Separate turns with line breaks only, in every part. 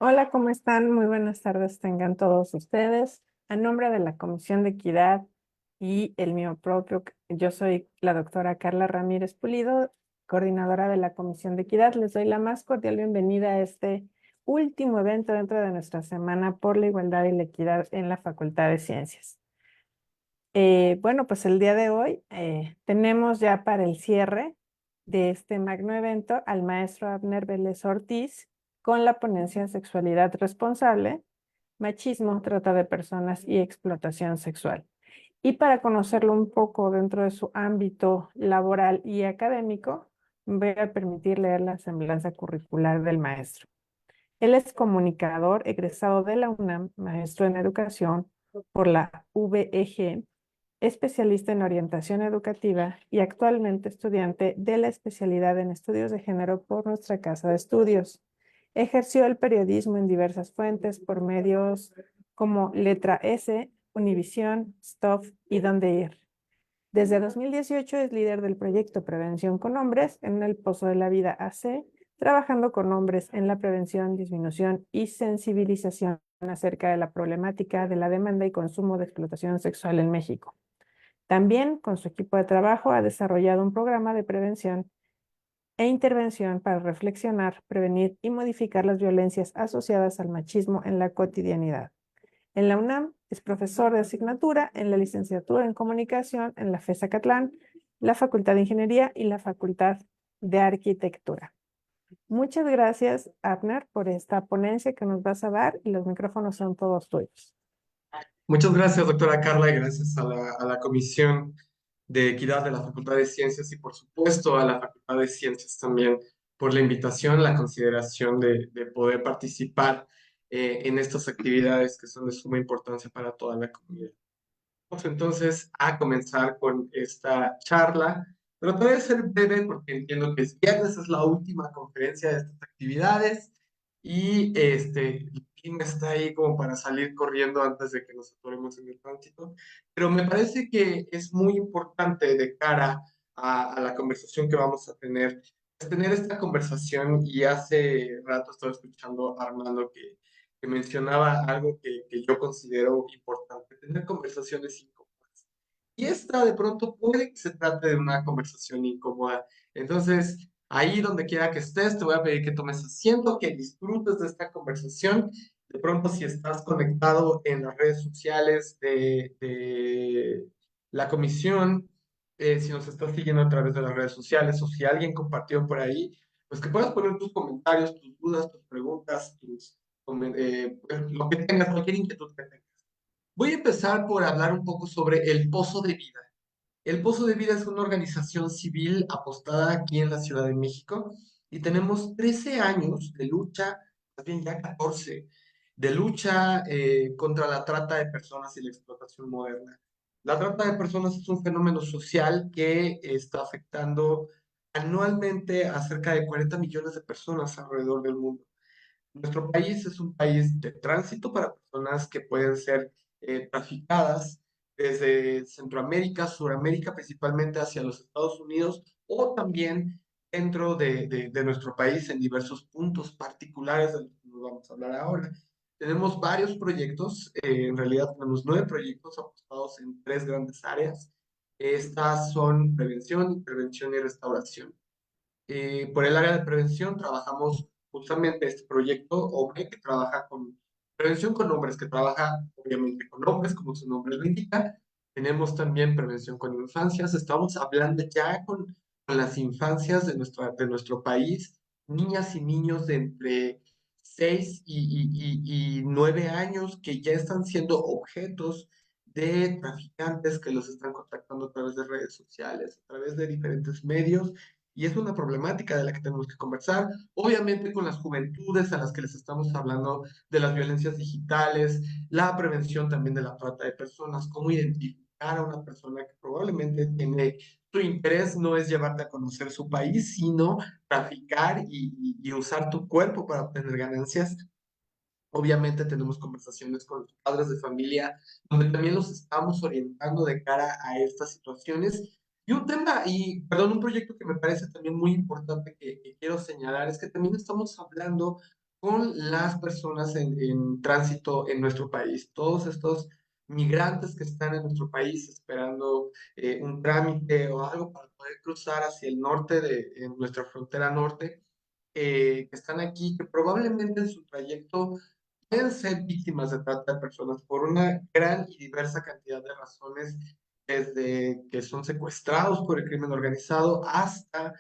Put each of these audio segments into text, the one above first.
Hola, ¿cómo están? Muy buenas tardes tengan todos ustedes. A nombre de la Comisión de Equidad y el mío propio, yo soy la doctora Carla Ramírez Pulido, coordinadora de la Comisión de Equidad. Les doy la más cordial bienvenida a este último evento dentro de nuestra Semana por la Igualdad y la Equidad en la Facultad de Ciencias. Bueno, pues el día de hoy tenemos ya para el cierre de este magno evento al maestro Abner Vélez Ortiz con la ponencia Sexualidad Responsable, Machismo, Trata de Personas y Explotación Sexual. Y para conocerlo un poco dentro de su ámbito laboral y académico, me voy a permitir leer la semblanza curricular del maestro. Él es comunicador egresado de la UNAM, maestro en educación por la VEG, especialista en orientación educativa y actualmente estudiante de la especialidad en estudios de género por nuestra casa de estudios. Ejerció el periodismo en diversas fuentes por medios como Letra S, Univisión, Stuff y Donde Ir. Desde 2018 es líder del proyecto Prevención con Hombres en el Pozo de la Vida AC, trabajando con hombres en la prevención, disminución y sensibilización acerca de la problemática de la demanda y consumo de explotación sexual en México. También, con su equipo de trabajo, ha desarrollado un programa de prevención e intervención para reflexionar, prevenir y modificar las violencias asociadas al machismo en la cotidianidad. En la UNAM es profesor de asignatura en la licenciatura en comunicación en la FES Acatlán, la Facultad de Ingeniería y la Facultad de Arquitectura. Muchas gracias, Abner, por esta ponencia que nos vas a dar y los micrófonos son todos tuyos.
Muchas gracias, doctora Carla, y gracias a la Comisión de Equidad de la Facultad de Ciencias y, por supuesto, a la Facultad de Ciencias también por la invitación, la consideración de poder participar en estas actividades que son de suma importancia para toda la comunidad. Vamos entonces a comenzar con esta charla, pero trataré de ser breve porque entiendo que es viernes, es la última conferencia de estas actividades y el clima está ahí como para salir corriendo antes de que nos atoremos en el tránsito, pero me parece que es muy importante de cara a la conversación que vamos a tener, pues tener esta conversación y hace rato estaba escuchando a Armando que mencionaba algo que yo considero importante, tener conversaciones incómodas. Y esta de pronto puede que se trate de una conversación incómoda. Entonces, ahí donde quiera que estés, te voy a pedir que tomes asiento, que disfrutes de esta conversación. De pronto, si estás conectado en las redes sociales de la comisión, si nos estás siguiendo a través de las redes sociales o si alguien compartió por ahí, pues que puedas poner tus comentarios, tus dudas, tus preguntas, pues, lo que tengas, cualquier inquietud que tengas. Voy a empezar por hablar un poco sobre el Pozo de Vida. El Pozo de Vida es una organización civil apostada aquí en la Ciudad de México y tenemos 13 años de lucha, más bien ya 14, de lucha contra la trata de personas y la explotación moderna. La trata de personas es un fenómeno social que está afectando anualmente a cerca de 40 millones de personas alrededor del mundo. Nuestro país es un país de tránsito para personas que pueden ser traficadas desde Centroamérica, Suramérica, principalmente hacia los Estados Unidos, o también dentro de nuestro país en diversos puntos particulares de los que nos vamos a hablar ahora. Tenemos varios proyectos, en realidad tenemos 9 proyectos apostados en 3 grandes áreas. Estas son prevención, intervención y restauración. Por el área de prevención trabajamos justamente este proyecto OME que trabaja con prevención con hombres, que trabaja obviamente con hombres, como su nombre lo indica. Tenemos también prevención con infancias, estamos hablando ya con las infancias de nuestro país, niñas y niños de entre 6 y 9 años que ya están siendo objetos de traficantes que los están contactando a través de redes sociales, a través de diferentes medios y es una problemática de la que tenemos que conversar, obviamente con las juventudes a las que les estamos hablando de las violencias digitales, la prevención también de la trata de personas, cómo identificar a una persona que probablemente tiene su interés no es llevarte a conocer su país, sino traficar y usar tu cuerpo para obtener ganancias. Obviamente tenemos conversaciones con los padres de familia, donde también los estamos orientando de cara a estas situaciones. Y un tema, y perdón, un proyecto que me parece también muy importante que quiero señalar es que también estamos hablando con las personas en tránsito en nuestro país. Todos estos migrantes que están en nuestro país esperando un trámite o algo para poder cruzar hacia el norte de en nuestra frontera norte, que están aquí, que probablemente en su trayecto pueden ser víctimas de trata de personas por una gran y diversa cantidad de razones, desde que son secuestrados por el crimen organizado hasta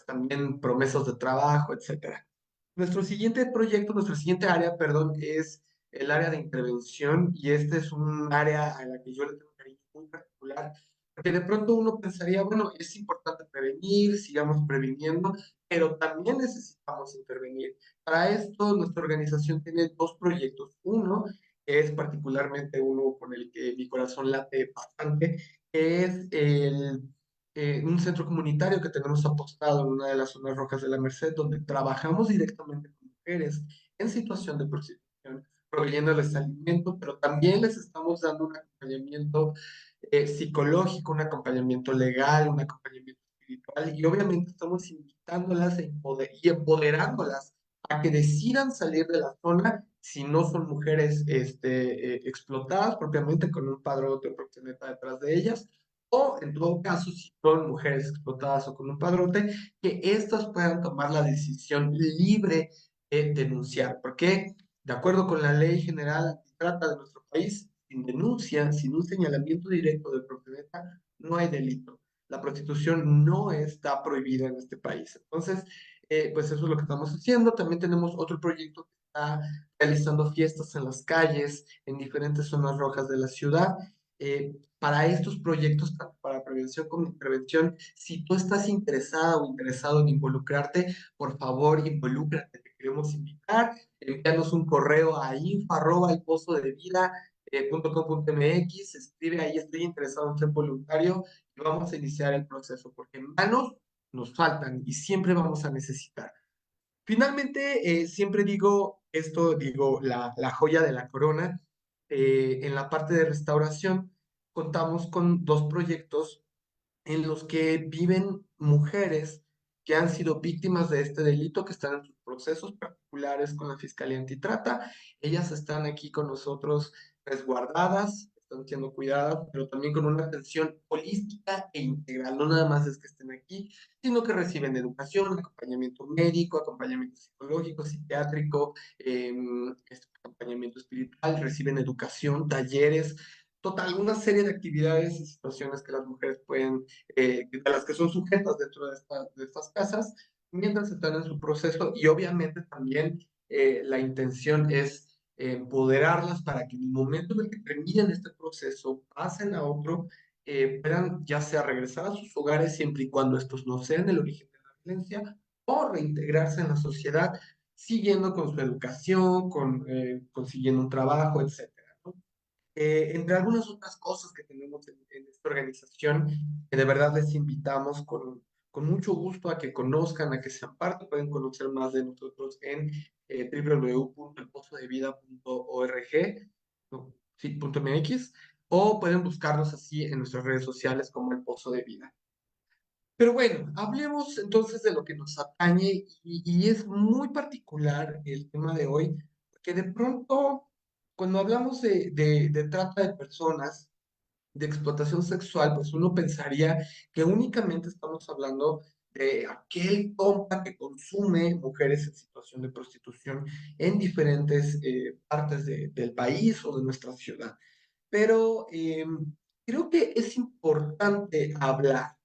también promesas de trabajo, etcétera. Nuestro siguiente proyecto, nuestra siguiente área, perdón, es el área de intervención, y este es un área a la que yo le tengo un cariño muy particular, porque de pronto uno pensaría, bueno, es importante prevenir, sigamos previniendo, pero también necesitamos intervenir. Para esto, nuestra organización tiene dos proyectos. Uno es particularmente uno con el que mi corazón late bastante, que es un centro comunitario que tenemos apostado en una de las zonas rojas de la Merced, donde trabajamos directamente con mujeres en situación de prostitución, proveyéndoles alimento, pero también les estamos dando un acompañamiento psicológico, un acompañamiento legal, un acompañamiento espiritual, y obviamente estamos invitándolas y empoderándolas a que decidan salir de la zona si no son mujeres explotadas propiamente con un padrón de proxeneta detrás de ellas, o en todo caso, si son mujeres explotadas o con un padrote, que éstas puedan tomar la decisión libre de denunciar. Porque, de acuerdo con la ley general que trata de nuestro país, sin denuncia, sin un señalamiento directo del proxeneta, no hay delito. La prostitución no está prohibida en este país. Entonces, pues eso es lo que estamos haciendo. También tenemos otro proyecto que está realizando fiestas en las calles, en diferentes zonas rojas de la ciudad. Para estos proyectos, tanto para prevención como intervención, si tú estás interesada o interesado en involucrarte, por favor, involúcrate. Te queremos invitar. Envíanos un correo a info@alpozodevida.com.mx, escribe ahí, estoy interesado en ser voluntario, y vamos a iniciar el proceso, porque manos nos faltan y siempre vamos a necesitar. Finalmente, siempre digo esto, digo, la joya de la corona. En la parte de restauración contamos con dos proyectos en los que viven mujeres que han sido víctimas de este delito, que están en sus procesos particulares con la Fiscalía Antitrata. Ellas están aquí con nosotros resguardadas, están siendo cuidadas, pero también con una atención holística e integral. No nada más es que estén aquí, sino que reciben educación, acompañamiento médico, acompañamiento psicológico, psiquiátrico, acompañamiento espiritual, reciben educación, talleres, total, una serie de actividades y situaciones que las mujeres pueden, de las que son sujetas dentro de estas casas, mientras están en su proceso, y obviamente también la intención es empoderarlas para que en el momento en el que terminen este proceso, pasen a otro, puedan ya sea regresar a sus hogares siempre y cuando estos no sean el origen de la violencia, o reintegrarse en la sociedad, siguiendo con su educación, consiguiendo un trabajo, etcétera, ¿no? Entre algunas otras cosas que tenemos en esta organización, que de verdad les invitamos con mucho gusto a que conozcan, a que sean parte. Pueden conocer más de nosotros en www.elpozodevida.org, no, sí, .mx, o pueden buscarnos así en nuestras redes sociales como El Pozo de Vida. Pero bueno, hablemos entonces de lo que nos atañe, y es muy particular el tema de hoy, porque de pronto, cuando hablamos de trata de personas, de explotación sexual, pues uno pensaría que únicamente estamos hablando de aquel compa que consume mujeres en situación de prostitución en diferentes partes del país o de nuestra ciudad. Pero creo que es importante hablar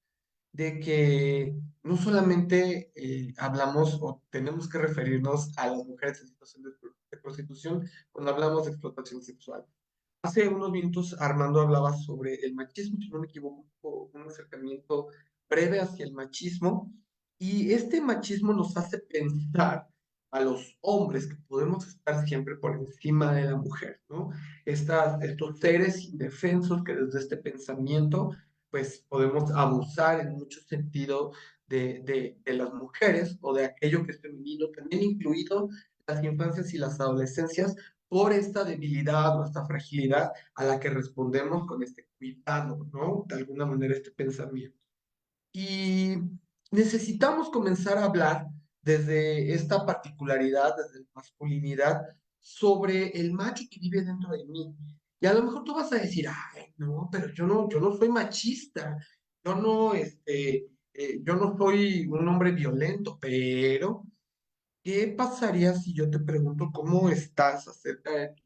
de que no solamente hablamos o tenemos que referirnos a las mujeres en situación de prostitución cuando hablamos de explotación sexual. Hace unos minutos Armando hablaba sobre el machismo, si no me equivoco, un acercamiento breve hacia el machismo, y este machismo nos hace pensar a los hombres que podemos estar siempre por encima de la mujer, ¿no? Estos seres indefensos que desde este pensamiento pues podemos abusar en mucho sentido de las mujeres o de aquello que es femenino, también incluido las infancias y las adolescencias, por esta debilidad o esta fragilidad a la que respondemos con este cuidado, ¿no? De alguna manera este pensamiento. Y necesitamos comenzar a hablar desde esta particularidad, desde la masculinidad, sobre el macho que vive dentro de mí. Y a lo mejor tú vas a decir, ay, no, pero yo no soy machista, yo no soy un hombre violento, pero ¿qué pasaría si yo te pregunto cómo estás acerca de tu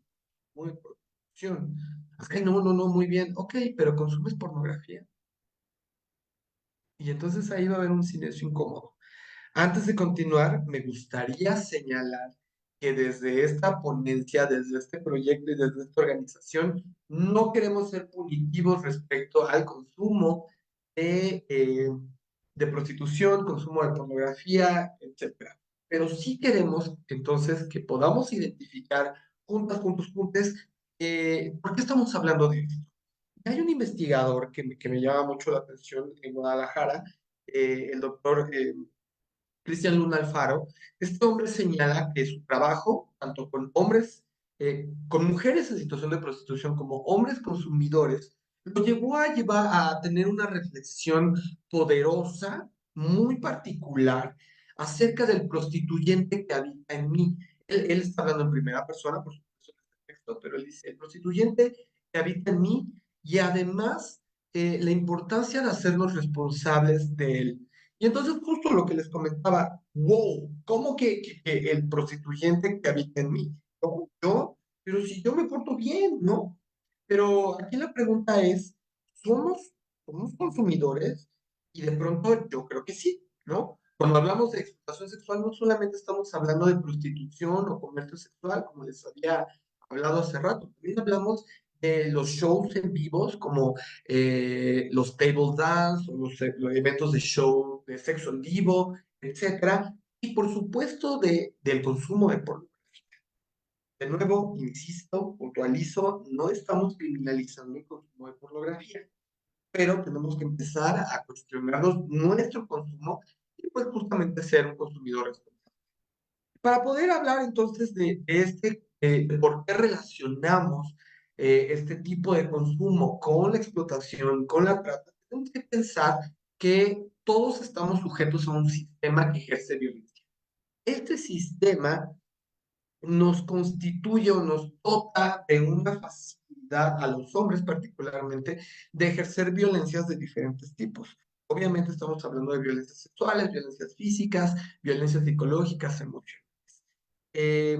consumo de prostitución? Ay, no, no, no, muy bien, ok, pero ¿consumes pornografía? Y entonces ahí va a haber un silencio incómodo. Antes de continuar, me gustaría señalar que desde esta ponencia, desde este proyecto y desde esta organización, no queremos ser punitivos respecto al consumo de, eh, de prostitución, consumo de pornografía, etcétera. Pero sí queremos entonces que podamos identificar juntas, juntos, juntes, ¿por qué estamos hablando de esto? Hay un investigador que me llama mucho la atención en Guadalajara, el doctor Cristian Luna Alfaro. Este hombre señala que su trabajo, tanto con hombres, con mujeres en situación de prostitución como hombres consumidores, lo llevó a llevar a tener una reflexión poderosa, muy particular, acerca del prostituyente que habita en mí. Él está hablando en primera persona, por supuesto, en este texto, pero él dice, el prostituyente que habita en mí y además la importancia de hacernos responsables de él. Y entonces justo lo que les comentaba, wow, ¿cómo que el prostituyente que habita en mí? ¿Cómo yo? Pero si yo me porto bien, ¿no? Pero aquí la pregunta es, ¿somos, somos consumidores? Y de pronto yo creo que sí, ¿no? Cuando hablamos de explotación sexual, no solamente estamos hablando de prostitución o comercio sexual, como les había hablado hace rato, también hablamos de los shows en vivos como los table dance o los eventos de show de sexo en vivo, etcétera, y por supuesto del consumo de pornografía. De nuevo, insisto, puntualizo, no estamos criminalizando el consumo de pornografía, pero tenemos que empezar a cuestionarnos nuestro consumo y pues justamente ser un consumidor responsable. Para poder hablar entonces de por qué relacionamos este tipo de consumo con la explotación, con la trata, tenemos que pensar que todos estamos sujetos a un sistema que ejerce violencia. Este sistema nos constituye o nos dota de una facilidad a los hombres particularmente de ejercer violencias de diferentes tipos. Obviamente estamos hablando de violencias sexuales, violencias físicas, violencias psicológicas, emocionales. eh,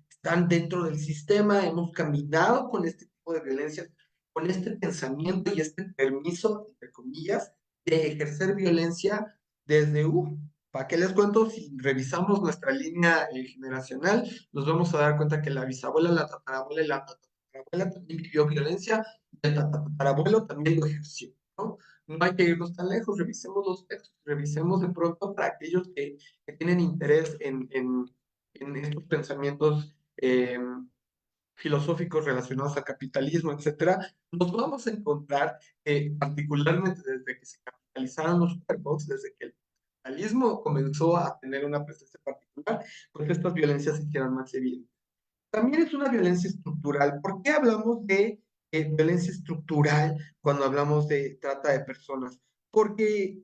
Están dentro del sistema, hemos caminado con este tipo de violencia, con este pensamiento y este permiso, entre comillas, de ejercer violencia desde, ¿para qué les cuento? Si revisamos nuestra línea generacional, nos vamos a dar cuenta que la bisabuela, la tatarabuela y la tatarabuela también vivió violencia, y el tatarabuelo también lo ejerció, ¿no? No hay que irnos tan lejos, revisemos los textos, revisemos de pronto para aquellos que tienen interés en estos pensamientos filosóficos relacionados al capitalismo, etcétera, nos vamos a encontrar particularmente desde que se capitalizaron los cuerpos, desde que el capitalismo comenzó a tener una presencia particular, pues estas violencias se hicieron más evidentes. También es una violencia estructural. ¿Por qué hablamos de violencia estructural cuando hablamos de trata de personas? Porque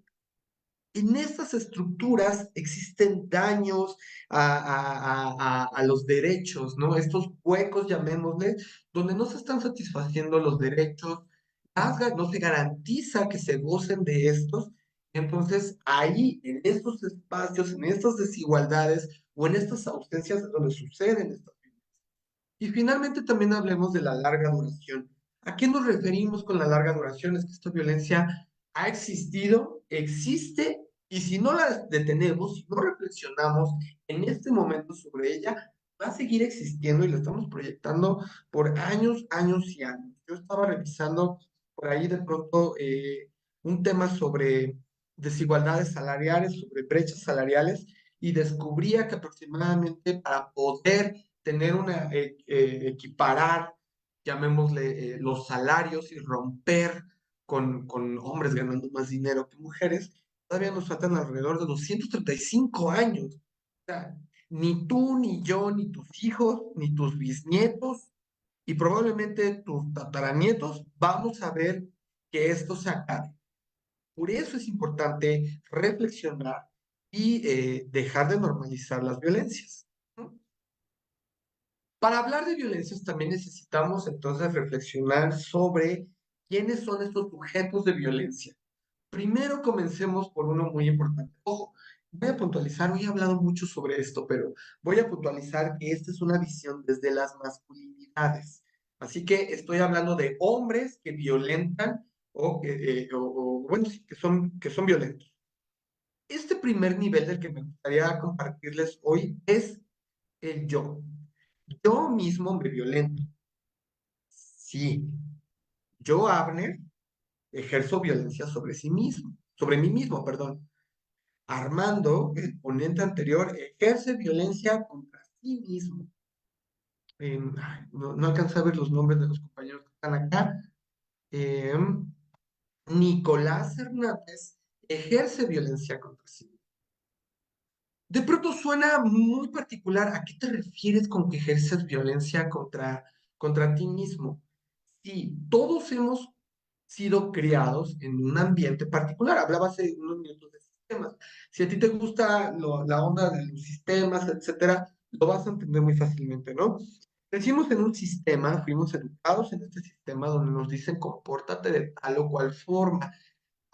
en estas estructuras existen daños a los derechos, ¿no? Estos huecos, llamémosle, donde no se están satisfaciendo los derechos, no se garantiza que se gocen de estos. Entonces, ahí, en estos espacios, en estas desigualdades o en estas ausencias es donde suceden estas. Y finalmente también hablemos de la larga duración. ¿A qué nos referimos con la larga duración? Es que esta violencia ha existido, existe, y si no la detenemos, si no reflexionamos en este momento sobre ella, va a seguir existiendo y la estamos proyectando por años, años y años. Yo estaba revisando por ahí de pronto un tema sobre desigualdades salariales, sobre brechas salariales, y descubría que aproximadamente para poder tener equiparar, llamémosle, los salarios y romper con hombres ganando más dinero que mujeres, todavía nos faltan alrededor de 235 años. O sea, ni tú, ni yo, ni tus hijos, ni tus bisnietos, y probablemente tus tataranietos, vamos a ver que esto se acabe. Por eso es importante reflexionar y dejar de normalizar las violencias, ¿no? Para hablar de violencias también necesitamos entonces reflexionar sobre quiénes son estos sujetos de violencia. Primero comencemos por uno muy importante. Ojo, voy a puntualizar, hoy he hablado mucho sobre esto, pero voy a puntualizar que esta es una visión desde las masculinidades. Así que estoy hablando de hombres que violentan bueno, sí, que son violentos. Este primer nivel del que me gustaría compartirles hoy es el yo. Yo mismo me violento. Sí, yo, Abner, ejerzo violencia sobre sí mismo, sobre mí mismo, perdón. Armando, el ponente anterior, ejerce violencia contra sí mismo. No alcanzo a ver los nombres de los compañeros que están acá. Em, Nicolás Hernández ejerce violencia contra sí mismo. De pronto suena muy particular. ¿A qué te refieres con que ejerces violencia contra ti mismo? Sí, todos hemos sido criados en un ambiente particular. Hablaba hace unos minutos de sistemas. Si a ti te gusta la onda de los sistemas, etcétera, lo vas a entender muy fácilmente, ¿no? Crecimos en un sistema, fuimos educados en este sistema donde nos dicen compórtate de tal o cual forma,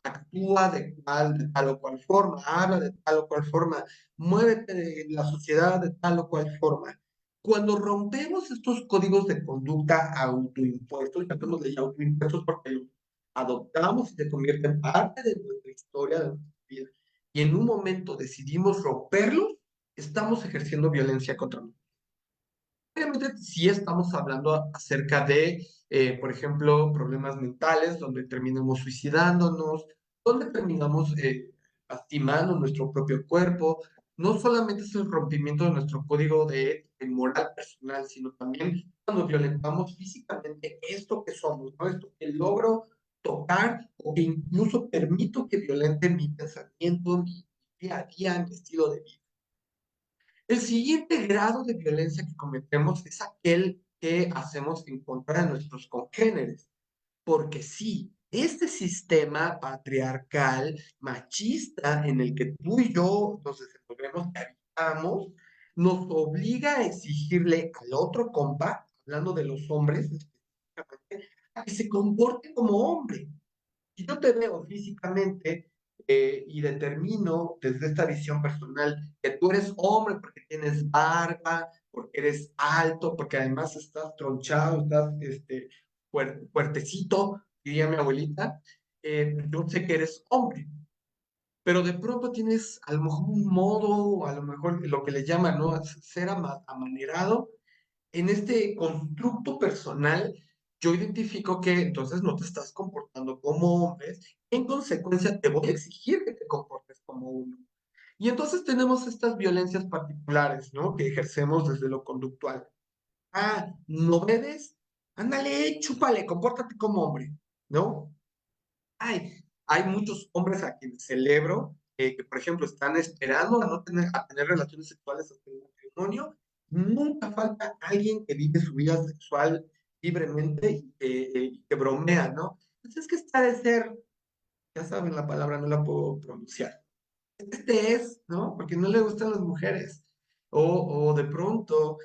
actúa de tal o cual forma, habla de tal o cual forma, muévete de la sociedad de tal o cual forma. Cuando rompemos estos códigos de conducta autoimpuestos, llamémosle ya autoimpuestos porque los adoptamos y se convierten en parte de nuestra historia, de nuestra vida, y en un momento decidimos romperlos, estamos ejerciendo violencia contra nosotros. Obviamente, sí estamos hablando acerca de, por ejemplo, problemas mentales, donde terminamos suicidándonos, donde terminamos lastimando nuestro propio cuerpo. No solamente es el rompimiento de nuestro código de moral personal, sino también cuando violentamos físicamente esto que somos, ¿no? Esto que logro tocar o que incluso permito que violente mi pensamiento, mi día a día, mi estilo de vida. El siguiente grado de violencia que cometemos es aquel que hacemos en contra de nuestros congéneres, porque sí, este sistema patriarcal, machista, en el que tú y yo nos desenvolvemos, que habitamos, nos obliga a exigirle al otro compa, hablando de los hombres específicamente, a que se comporte como hombre. Si yo te veo físicamente y determino desde esta visión personal que tú eres hombre porque tienes barba, porque eres alto, porque además estás tronchado, estás fuertecito, diría mi abuelita, yo sé que eres hombre. Pero de pronto tienes a lo mejor un modo, a lo mejor lo que le llaman, ¿no? Ser amanerado en este constructo personal, yo identifico que entonces no te estás comportando como hombre, en consecuencia te voy a exigir que te comportes como uno. Y entonces tenemos estas violencias particulares, ¿no? Que ejercemos desde lo conductual. Ah, ¿no bebes? Ándale, chúpale, compórtate como hombre, ¿no? Hay muchos hombres a quienes celebro que, por ejemplo, están esperando a tener relaciones sexuales hasta el matrimonio. Nunca falta alguien que vive su vida sexual libremente y que bromea, ¿no? Entonces es que está de ser, ya saben la palabra, no la puedo pronunciar, ¿no? Porque no le gustan las mujeres. O de pronto,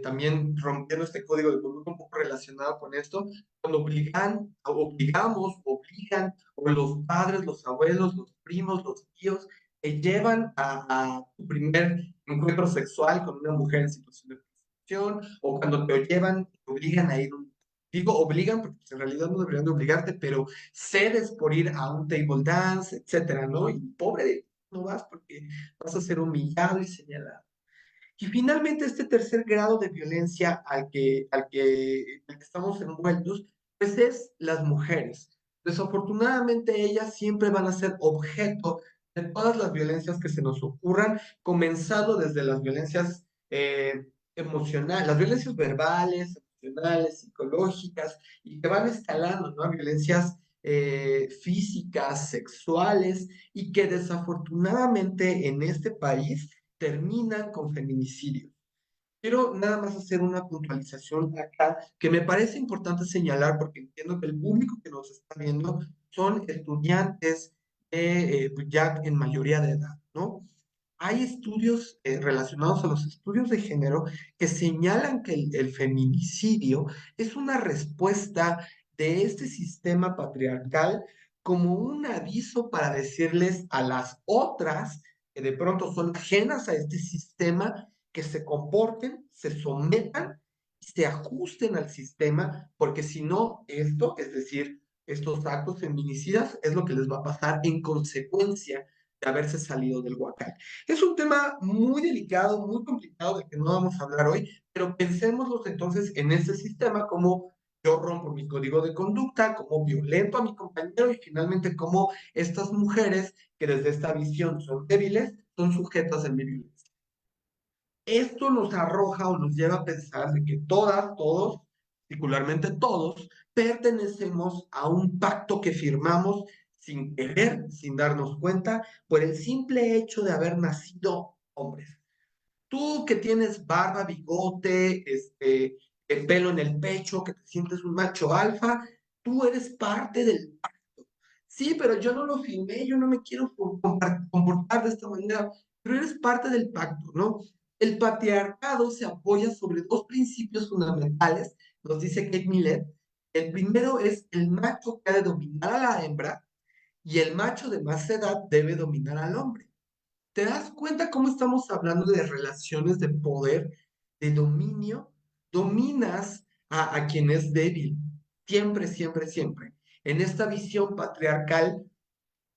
también rompiendo este código de conducta un poco relacionado con esto, cuando obligan, o los padres, los abuelos, los primos, los tíos, te llevan a tu primer encuentro sexual con una mujer en situación de prostitución, o cuando te llevan, te obligan a ir, digo obligan porque pues, en realidad no deberían de obligarte, pero cedes por ir a un table dance, etcétera, ¿no? Y pobre de no vas porque vas a ser humillado y señalado. Y finalmente este tercer grado de violencia al que estamos envueltos, pues es las mujeres. Desafortunadamente ellas siempre van a ser objeto de todas las violencias que se nos ocurran, comenzando desde las violencias emocionales, las violencias verbales, emocionales, psicológicas, y que van escalando, ¿no? A violencias físicas, sexuales, y que desafortunadamente en este país terminan con feminicidio. Quiero nada más hacer una puntualización acá que me parece importante señalar porque entiendo que el público que nos está viendo son estudiantes pues ya en mayoría de edad, ¿no? hay estudios relacionados a los estudios de género que señalan que el feminicidio es una respuesta de este sistema patriarcal como un aviso para decirles a las otras que de pronto son ajenas a este sistema que se comporten, se sometan y se ajusten al sistema, porque si no, esto, es decir, estos actos feminicidas, es lo que les va a pasar en consecuencia de haberse salido del huacal. Es un tema muy delicado, muy complicado, del que no vamos a hablar hoy, pero pensémoslos entonces en este sistema como yo rompo mi código de conducta, como violento a mi compañero y finalmente como estas mujeres que desde esta visión son débiles, son sujetas en mi violencia. Esto nos arroja o nos lleva a pensar de que todas, todos, particularmente todos, pertenecemos a un pacto que firmamos sin querer, sin darnos cuenta, por el simple hecho de haber nacido hombres. Tú que tienes barba, bigote, el pelo en el pecho, que te sientes un macho alfa, tú eres parte del pacto. Sí, pero yo no lo firmé, yo no me quiero comportar de esta manera, pero eres parte del pacto, ¿no? El patriarcado se apoya sobre dos principios fundamentales, nos dice Kate Millett. El primero es el macho que ha de dominar a la hembra y el macho de más edad debe dominar al hombre. ¿Te das cuenta cómo estamos hablando de relaciones de poder, de dominio? Dominas a quien es débil, siempre, siempre, siempre. En esta visión patriarcal,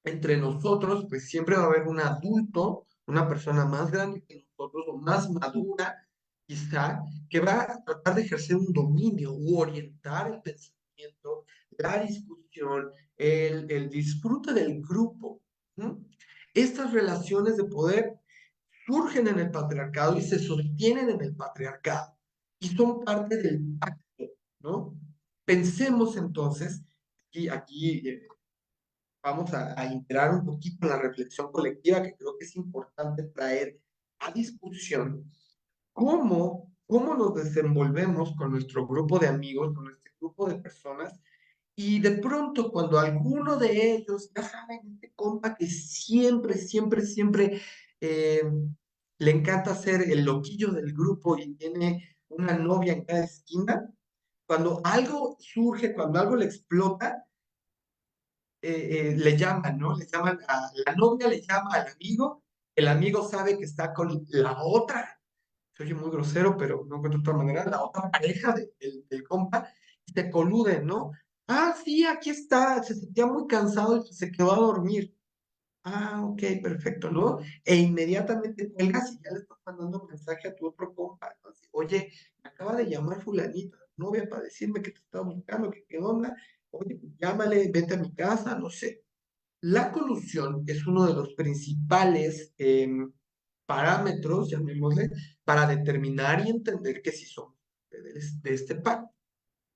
entre nosotros, pues siempre va a haber un adulto, una persona más grande que nosotros o más madura, quizá, que va a tratar de ejercer un dominio u orientar el pensamiento, la discusión, el disfrute del grupo. ¿No? Estas relaciones de poder surgen en el patriarcado y se sostienen en el patriarcado y son parte del pacto, ¿no? Pensemos entonces, aquí vamos a integrar un poquito en la reflexión colectiva que creo que es importante traer a discusión cómo nos desenvolvemos con nuestro grupo de amigos, con nuestro grupo de personas, y de pronto cuando alguno de ellos, ya saben, este compa que siempre, siempre, siempre eh, le encanta ser el loquillo del grupo y tiene una novia en cada esquina, cuando algo surge, cuando algo le explota, le llaman, ¿no? Le llaman a la novia, le llama al amigo, el amigo sabe que está con la otra, se oye muy grosero, pero no encuentro otra manera, la otra pareja del compa, y se coluden, ¿no? Ah, sí, aquí está, se sentía muy cansado y se quedó a dormir. Ah, ok, perfecto, ¿no? E inmediatamente cuelgas y ya le estás mandando un mensaje a tu otro compa, ¿no? Así, oye, me acaba de llamar fulanita, novia, para decirme que te estaba buscando, que qué onda, oye, pues llámale, vete a mi casa, no sé. La colusión es uno de los principales parámetros, llamémosle, para determinar y entender que si somos de este pacto.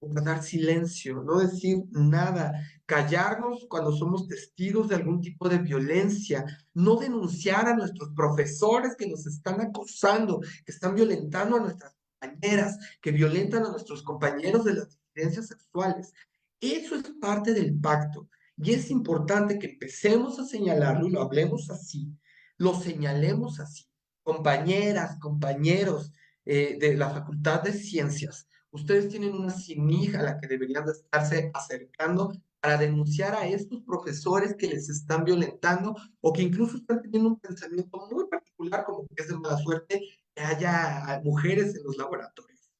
Guardar silencio, no decir nada, callarnos cuando somos testigos de algún tipo de violencia, no denunciar a nuestros profesores que nos están acosando, que están violentando a nuestras compañeras, que violentan a nuestros compañeros de las disidencias sexuales. Eso es parte del pacto y es importante que empecemos a señalarlo y lo hablemos así, lo señalemos así. Compañeras, compañeros de la Facultad de Ciencias, ustedes tienen una CIMIG a la que deberían de estarse acercando para denunciar a estos profesores que les están violentando o que incluso están teniendo un pensamiento muy particular, como que es de mala suerte que haya mujeres en los laboratorios.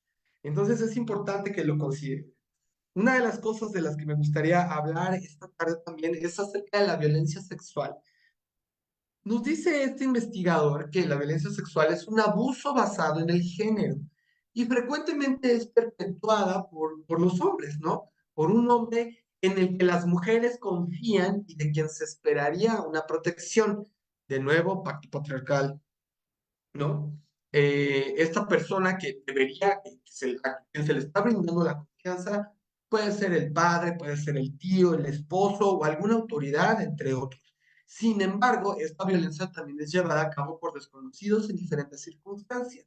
Entonces es importante que lo consideren. Una de las cosas de las que me gustaría hablar esta tarde también es acerca de la violencia sexual. Nos dice este investigador que la violencia sexual es un abuso basado en el género y frecuentemente es perpetuada por los hombres, ¿no? Por un hombre en el que las mujeres confían y de quien se esperaría una protección. De nuevo, pacto patriarcal, ¿no? Esta persona que debería, a quien se le está brindando la confianza, puede ser el padre, puede ser el tío, el esposo o alguna autoridad, entre otros. Sin embargo, esta violencia también es llevada a cabo por desconocidos en diferentes circunstancias.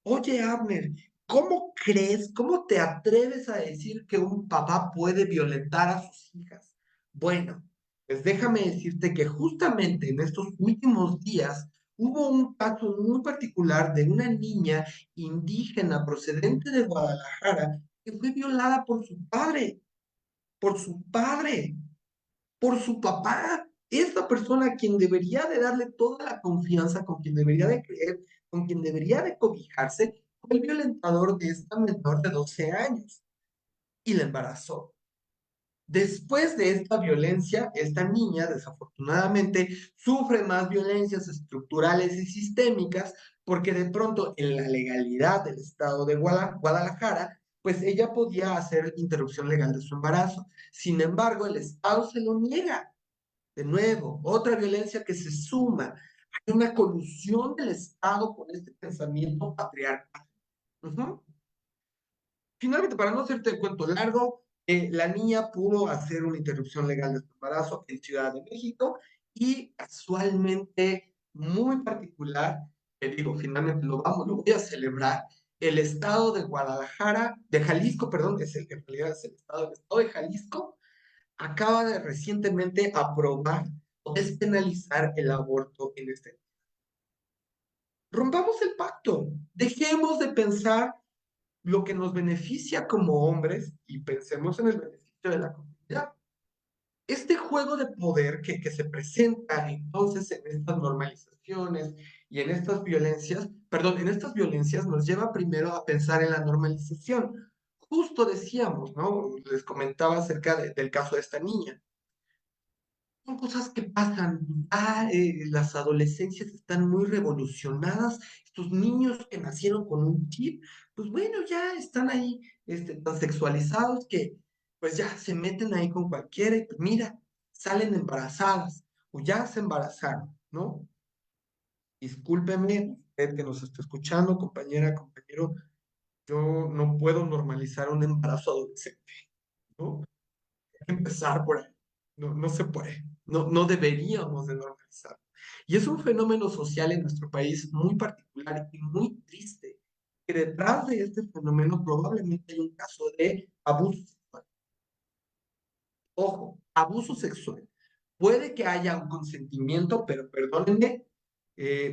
Oye, Abner, ¿cómo crees, cómo te atreves a decir que un papá puede violentar a sus hijas? Bueno, pues déjame decirte que justamente en estos últimos días
hubo un caso muy particular de una niña indígena procedente de Guadalajara que fue violada por su padre, por su papá. Esta persona a quien debería de darle toda la confianza, con quien debería de creer, con quien debería de cobijarse, fue el violentador de esta menor de 12 años y la embarazó. Después de esta violencia, esta niña desafortunadamente sufre más violencias estructurales y sistémicas porque de pronto en la legalidad del estado de Guadalajara, pues ella podía hacer interrupción legal de su embarazo. Sin embargo, el estado se lo niega. De nuevo, otra violencia que se suma. Hay una colusión del estado con este pensamiento patriarcal. Ujú. Finalmente, para no hacerte el cuento largo, la niña pudo hacer una interrupción legal de su embarazo en Ciudad de México y casualmente, muy particular, que digo, finalmente lo voy a celebrar, el estado de Guadalajara, de Jalisco, perdón, que es el que en realidad es el estado de Jalisco, acaba de recientemente aprobar o despenalizar el aborto en este. Rompamos el pacto, dejemos de pensar lo que nos beneficia como hombres y pensemos en el beneficio de la comunidad. Este juego de poder que se presenta entonces en estas normalizaciones y en estas violencias, perdón, en estas violencias nos lleva primero a pensar en la normalización. Justo decíamos, ¿no? Les comentaba acerca del caso de esta niña. Son cosas que pasan. Las adolescencias están muy revolucionadas. Estos niños que nacieron con un chip, pues bueno, ya están ahí tan sexualizados que pues ya se meten ahí con cualquiera y pues mira, salen embarazadas o ya se embarazaron, ¿no? Discúlpeme, usted que nos está escuchando, compañera, compañero, yo no puedo normalizar un embarazo adolescente, ¿no? Empezar por ahí. No, no se puede. No, no deberíamos de normalizar. Y es un fenómeno social en nuestro país muy particular y muy triste, que detrás de este fenómeno probablemente hay un caso de abuso sexual. Ojo, abuso sexual. Puede que haya un consentimiento, pero perdónenme,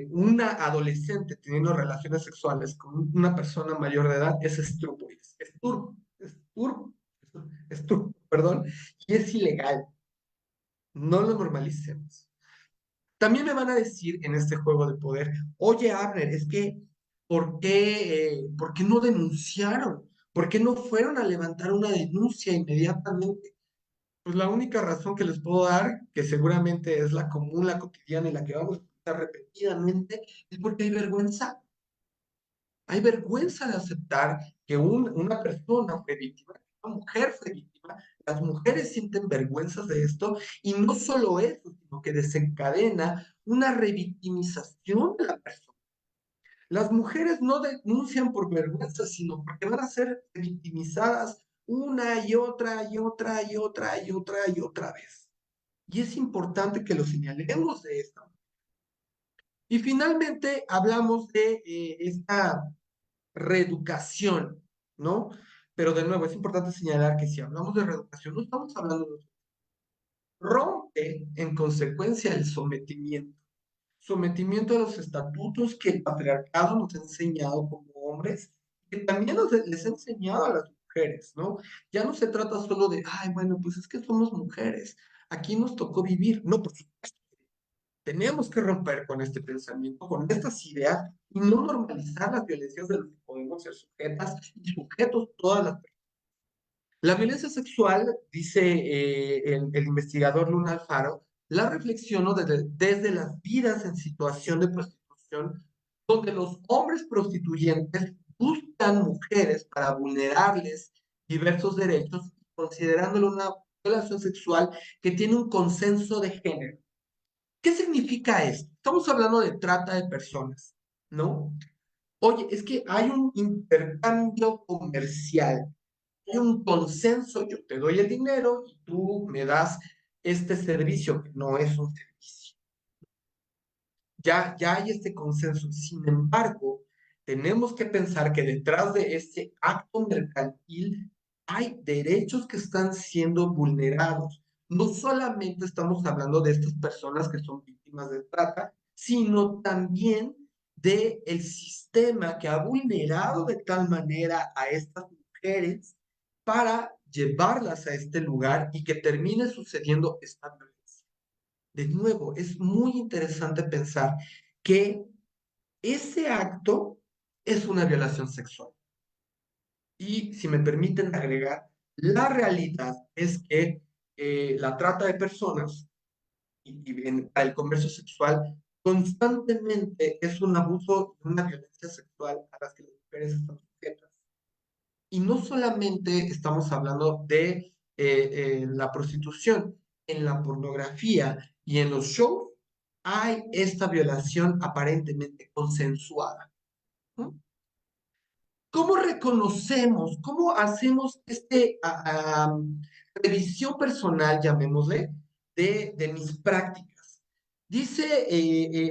una adolescente teniendo relaciones sexuales con una persona mayor de edad es estupro, es turbo, perdón, y es ilegal. No lo normalicemos. También me van a decir en este juego de poder, oye, Abner, es que, ¿por qué no denunciaron? ¿Por qué no fueron a levantar una denuncia inmediatamente? Pues la única razón que les puedo dar, que seguramente es la común, la cotidiana y la que vamos a escuchar repetidamente, es porque hay vergüenza. Hay vergüenza de aceptar que una persona fue víctima, que una mujer fue víctima. Las mujeres sienten vergüenzas de esto y no solo eso, sino que desencadena una revictimización de la persona. Las mujeres no denuncian por vergüenza, sino porque van a ser victimizadas una y otra y otra y otra y otra y otra vez. Y es importante que lo señalemos de esta manera. Y finalmente hablamos de esta reeducación, ¿no? Pero de nuevo, es importante señalar que si hablamos de reeducación, no estamos hablando de rompe en consecuencia el sometimiento. Sometimiento a los estatutos que el patriarcado nos ha enseñado como hombres, que también les ha enseñado a las mujeres, ¿no? Ya no se trata solo de, ay, bueno, pues es que somos mujeres, aquí nos tocó vivir. No, por supuesto, tenemos que romper con este pensamiento, con estas ideas y no normalizar las violencias de las que podemos ser sujetas y sujetos todas las personas. La violencia sexual, dice el investigador Luna Alfaro, la reflexionó desde las vidas en situación de prostitución, donde los hombres prostituyentes buscan mujeres para vulnerarles diversos derechos, considerándolo una relación sexual que tiene un consenso de género. ¿Qué significa esto? Estamos hablando de trata de personas, ¿no? Oye, es que hay un intercambio comercial, hay un consenso, yo te doy el dinero y tú me das este servicio, que no es un servicio. Ya hay este consenso. Sin embargo, tenemos que pensar que detrás de este acto mercantil hay derechos que están siendo vulnerados. No solamente estamos hablando de estas personas que son víctimas de trata, sino también del sistema que ha vulnerado de tal manera a estas mujeres para llevarlas a este lugar y que termine sucediendo esta violencia. De nuevo, es muy interesante pensar que ese acto es una violación sexual. Y si me permiten agregar, la realidad es que la trata de personas para el comercio sexual constantemente es un abuso y una violencia sexual a las que las mujeres están sujetas. Y no solamente estamos hablando de la prostitución, en la pornografía y en los shows hay esta violación aparentemente consensuada, ¿no? ¿Cómo reconocemos, cómo hacemos revisión personal, llamémosle, de mis prácticas? Dice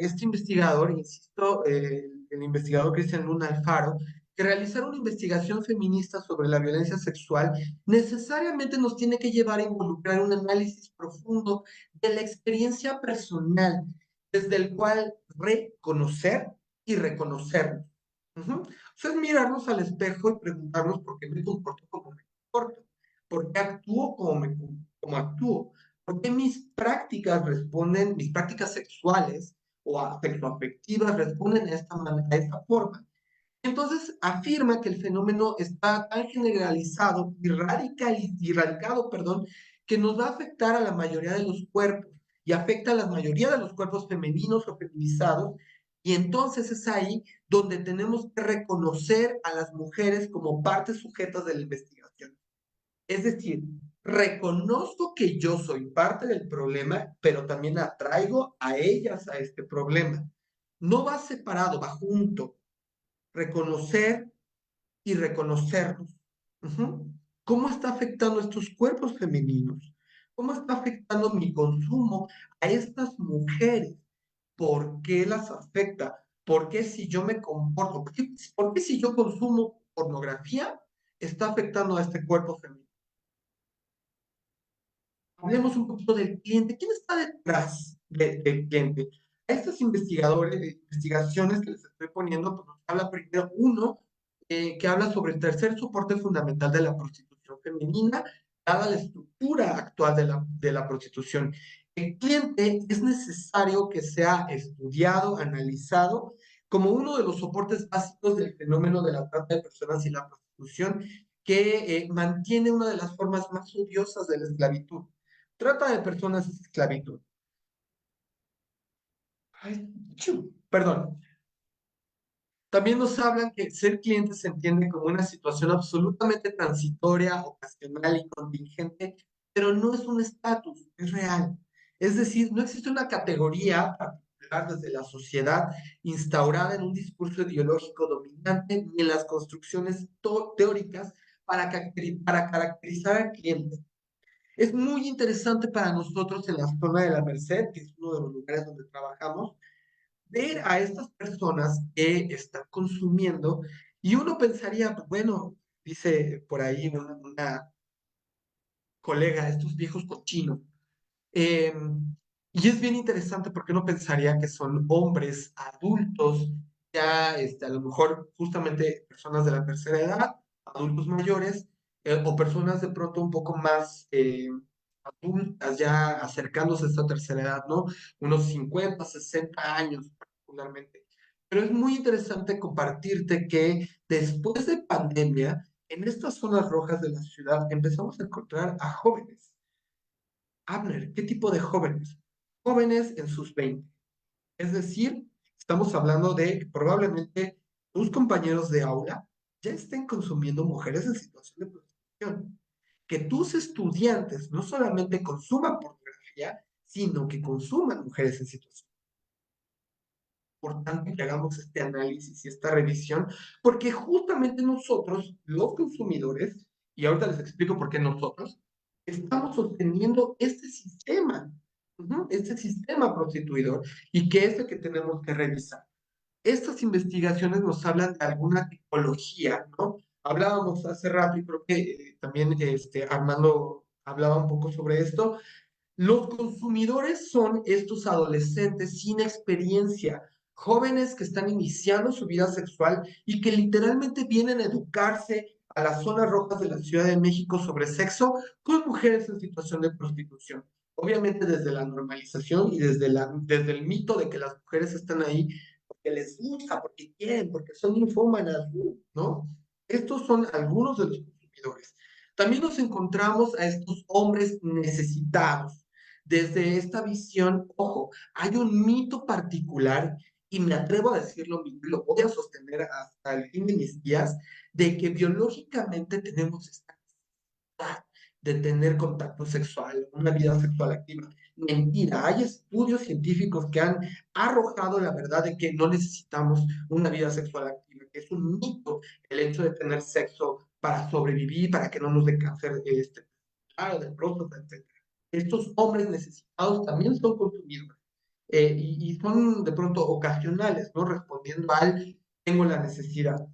este investigador, insisto, el investigador Cristian Luna Alfaro, que realizar una investigación feminista sobre la violencia sexual necesariamente nos tiene que llevar a involucrar un análisis profundo de la experiencia personal, desde el cual reconocer y reconocernos. Ujú. O sea, es mirarnos al espejo y preguntarnos por qué me comporto como me comporto, por qué actúo como actúo, por qué mis prácticas sexuales o afectivas responden a esta forma. Entonces afirma que el fenómeno está tan generalizado y radicado, perdón, que nos va a afectar a la mayoría de los cuerpos y afecta a la mayoría de los cuerpos femeninos o feminizados. Y entonces es ahí donde tenemos que reconocer a las mujeres como partes sujetas de la investigación. Es decir, reconozco que yo soy parte del problema, pero también atraigo a ellas a este problema. No va separado, va junto. Reconocer y reconocernos. Ujú. ¿Cómo está afectando estos cuerpos femeninos? ¿Cómo está afectando mi consumo a estas mujeres? ¿Por qué las afecta? ¿Por qué si yo me comporto? ¿Por qué si yo consumo pornografía está afectando a este cuerpo femenino? Hablemos un poquito del cliente. ¿Quién está detrás del cliente? A estas investigaciones que les estoy poniendo, pues nos habla primero uno que habla sobre el tercer soporte fundamental de la prostitución femenina, dada la estructura actual de la prostitución. El cliente es necesario que sea estudiado, analizado, como uno de los soportes básicos del fenómeno de la trata de personas y la prostitución, que mantiene una de las formas más odiosas de la esclavitud. Trata de personas es esclavitud. Ay, perdón. También nos hablan que ser cliente se entiende como una situación absolutamente transitoria, ocasional y contingente, pero no es un estatus, es real. Es decir, no existe una categoría particular desde la sociedad instaurada en un discurso ideológico dominante ni en las construcciones teóricas para caracterizar al cliente. Es muy interesante para nosotros en la zona de la Merced, que es uno de los lugares donde trabajamos, ver a estas personas que están consumiendo y uno pensaría, bueno, dice por ahí una colega, estos viejos cochinos. Eh, y es bien interesante porque uno pensaría que son hombres adultos, ya a lo mejor justamente personas de la tercera edad, adultos mayores, o personas de pronto un poco más adultas, ya acercándose a esta tercera edad, ¿no? Unos 50, 60 años particularmente. Pero es muy interesante compartirte que después de pandemia, en estas zonas rojas de la ciudad empezamos a encontrar a jóvenes. Abner, ¿qué tipo de jóvenes? Jóvenes en sus 20. Es decir, estamos hablando de que probablemente tus compañeros de aula ya estén consumiendo mujeres en situación de prostitución. Que tus estudiantes no solamente consuman pornografía, sino que consuman mujeres en situación. Importante que hagamos este análisis y esta revisión, porque justamente nosotros, los consumidores, y ahorita les explico por qué nosotros, estamos sosteniendo este sistema prostituidor, y que es el que tenemos que revisar. Estas investigaciones nos hablan de alguna tipología, ¿no? Hablábamos hace rato, y creo que también Armando hablaba un poco sobre esto, Los consumidores son estos adolescentes sin experiencia, jóvenes que están iniciando su vida sexual y que literalmente vienen a educarse a las zonas rojas de la Ciudad de México sobre sexo con mujeres en situación de prostitución. Obviamente desde la normalización y desde el mito de que las mujeres están ahí porque les gusta, porque quieren, porque son ninfómanas, ¿no? Estos son algunos de los consumidores. También nos encontramos a estos hombres necesitados. Desde esta visión, ojo, hay un mito particular, y me atrevo a decirlo, y lo voy a sostener hasta el fin de mis días, de que biológicamente tenemos esta necesidad de tener contacto sexual, una vida sexual activa. Mentira, hay estudios científicos que han arrojado la verdad de que no necesitamos una vida sexual activa, que es un mito el hecho de tener sexo para sobrevivir, para que no nos dé cáncer claro, de próstata, etcétera. Estos hombres necesitados también son consumidores y son de pronto ocasionales, ¿no? Respondiendo al tengo la necesidad.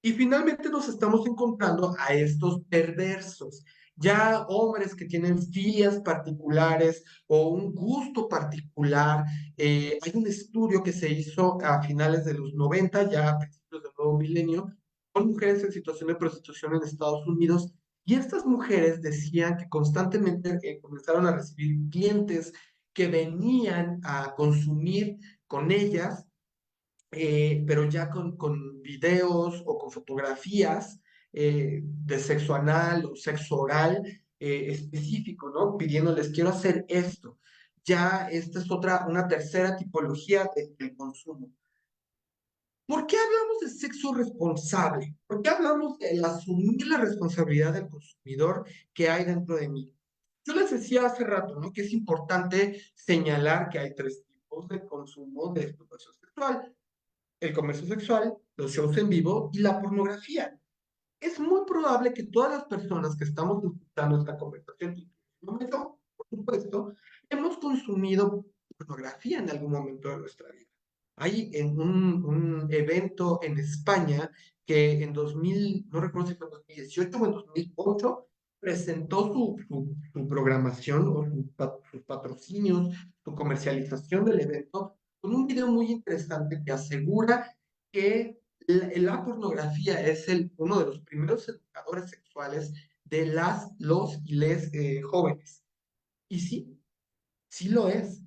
Y finalmente nos estamos encontrando a estos perversos, ya hombres que tienen filias particulares o un gusto particular. Hay un estudio que se hizo a finales de los 90, ya a principios del nuevo milenio, con mujeres en situación de prostitución en Estados Unidos, y estas mujeres decían que constantemente comenzaron a recibir clientes que venían a consumir con ellas, pero ya con videos o con fotografías de sexo anal o sexo oral específico, ¿no? Pidiéndoles, quiero hacer esto. Ya esta es una tercera tipología del consumo. ¿Por qué hablamos de sexo responsable? ¿Por qué hablamos de asumir la responsabilidad del consumidor que hay dentro de mí? Yo les decía hace rato, ¿no? Que es importante señalar que hay tres tipos de consumo de explotación sexual: el comercio sexual, los shows en vivo y la pornografía. Es muy probable que todas las personas que estamos escuchando esta conversación, incluyéndome yo, por supuesto, hemos consumido pornografía en algún momento de nuestra vida. Hay en un evento en España que en 2000, no recuerdo si fue en 2018 o en 2008, presentó su programación o sus patrocinios, su comercialización del evento, con un video muy interesante que asegura que la pornografía es uno de los primeros educadores sexuales de los y les jóvenes. Y sí, sí lo es.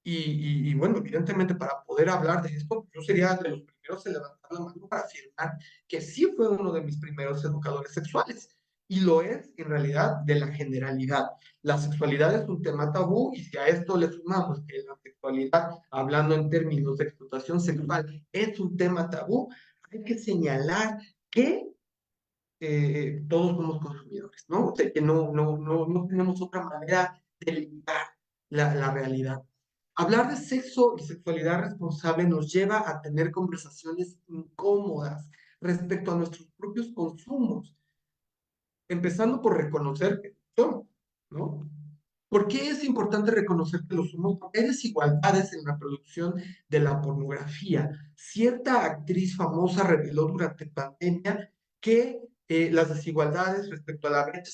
Y bueno, evidentemente para poder hablar de esto, yo sería de los primeros en levantar la mano para afirmar que sí fue uno de mis primeros educadores sexuales. Y lo es en realidad de la generalidad. La sexualidad es un tema tabú, y si a esto le sumamos que la sexualidad, hablando en términos de explotación sexual, es un tema tabú, hay que señalar que todos somos consumidores, ¿no? O sea, que no tenemos otra manera de limitar la realidad. Hablar de sexo y sexualidad responsable nos lleva a tener conversaciones incómodas respecto a nuestros propios consumos, empezando por reconocer que somos, ¿no? ¿Por qué es importante reconocer que lo somos? Porque hay desigualdades en la producción de la pornografía. Cierta actriz famosa reveló durante pandemia que las desigualdades respecto a la brecha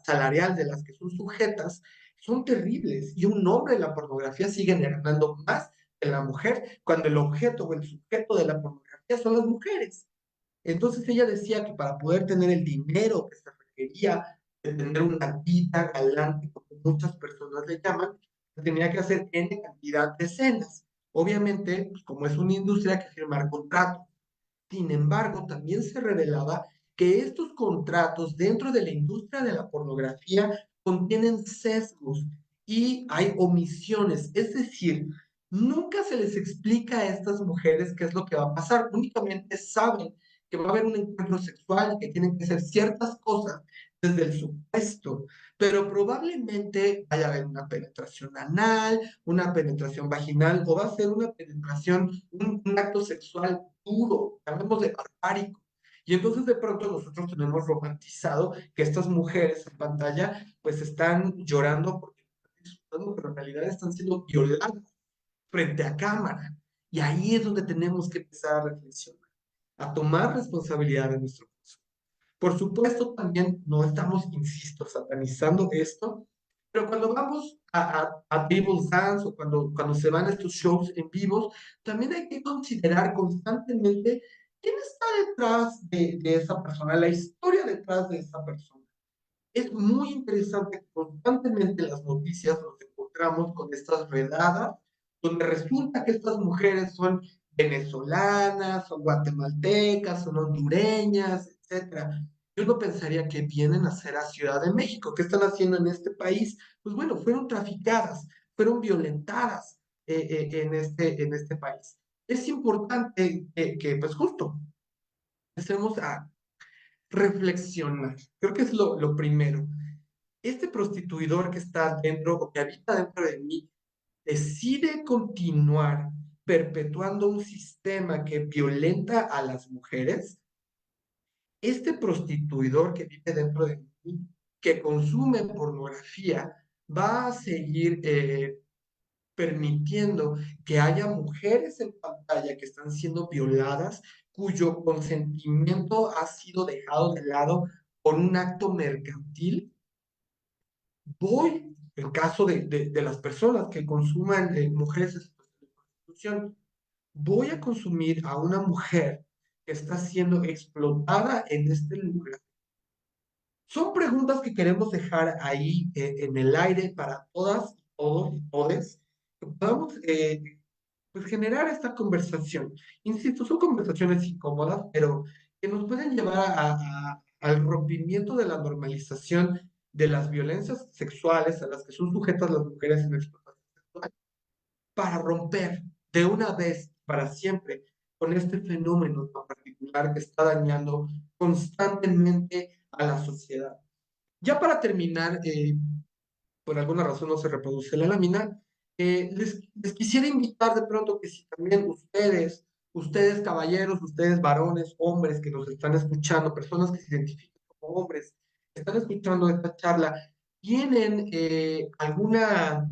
salarial de las que son sujetas son terribles, y un hombre en la pornografía sigue ganando más que la mujer, cuando el objeto o el sujeto de la pornografía son las mujeres. Entonces ella decía que para poder tener el dinero que se requería de tener una vida galante, como muchas personas le llaman, tenía que hacer N cantidad de escenas. Obviamente, pues, como es una industria, hay que firmar contratos. Sin embargo, también se revelaba que estos contratos dentro de la industria de la pornografía contienen sesgos y hay omisiones. Es decir, nunca se les explica a estas mujeres qué es lo que va a pasar. Únicamente saben que va a haber un encuentro sexual y que tienen que hacer ciertas cosas desde el supuesto, pero probablemente vaya a haber una penetración anal, una penetración vaginal, o va a ser una penetración, un acto sexual duro, llamémosle barbárico. Y entonces de pronto nosotros tenemos romantizado que estas mujeres en pantalla pues están llorando porque están disfrutando, pero en realidad están siendo violadas frente a cámara. Y ahí es donde tenemos que empezar a reflexionar, a tomar responsabilidad de nuestro caso. Por supuesto, también no estamos, insisto, satanizando esto, Pero cuando vamos a Table Dance o cuando se van a estos shows en vivos, también hay que considerar constantemente quién está detrás de esa persona, la historia detrás de esa persona. Es muy interesante que constantemente en las noticias nos encontramos con estas redadas, donde resulta que estas mujeres son venezolanas, son guatemaltecas, son hondureñas, etcétera. Yo no pensaría que vienen a hacer a Ciudad de México. ¿Qué están haciendo en este país? Pues bueno, fueron traficadas, fueron violentadas en este país. Es importante pues justo, empecemos a reflexionar. Creo que es lo primero. Este prostituidor que está dentro o que habita dentro de mí decide continuar perpetuando un sistema que violenta a las mujeres. Este prostituidor que vive dentro de mí, que consume pornografía, va a seguir permitiendo que haya mujeres en pantalla que están siendo violadas, cuyo consentimiento ha sido dejado de lado por un acto mercantil. Voy, en caso de las personas que consuman mujeres en situación de prostitución, voy a consumir a una mujer que está siendo explotada en este lugar. Son preguntas que queremos dejar ahí en el aire para todas, todos y todes, que podamos pues generar esta conversación. Insisto, son conversaciones incómodas, pero que nos pueden llevar al rompimiento de la normalización de las violencias sexuales a las que son sujetas las mujeres en explotación sexual, para romper de una vez para siempre con este fenómeno en particular que está dañando constantemente a la sociedad. Ya para terminar, por alguna razón no se reproduce la lámina, les quisiera invitar de pronto que si también ustedes caballeros, ustedes varones, hombres que nos están escuchando, personas que se identifican como hombres, que están escuchando esta charla, tienen alguna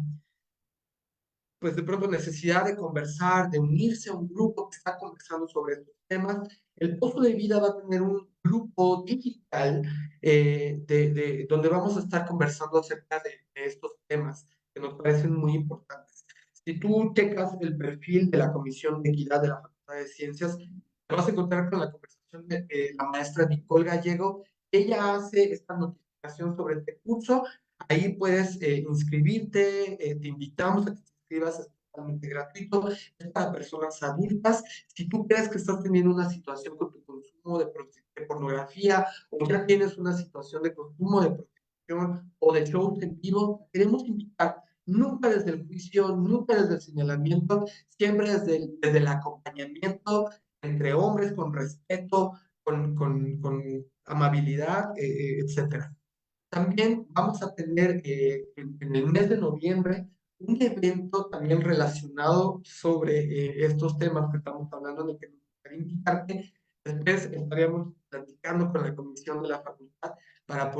pues de pronto necesidad de conversar, de unirse a un grupo que está conversando sobre estos temas. El Pozo de Vida va a tener un grupo digital donde vamos a estar conversando acerca de estos temas que nos parecen muy importantes. Si tú checas el perfil de la Comisión de Equidad de la Facultad de Ciencias, te vas a encontrar con la conversación de la maestra Nicole Gallego. Ella hace esta notificación sobre este curso. Ahí puedes inscribirte, te invitamos a que te inscribas, es totalmente gratuito, es para personas adultas. Si tú crees que estás teniendo una situación con tu consumo de pornografía o ya tienes una situación de consumo de prostitución o de shows en vivo, queremos invitar, nunca desde el juicio, nunca desde el señalamiento, siempre desde el acompañamiento entre hombres, con respeto, con amabilidad, etcétera. También vamos a tener en el mes de noviembre un evento también relacionado sobre estos temas que estamos hablando, en el que nos gustaría invitarte. Después estaríamos platicando con la comisión de la facultad para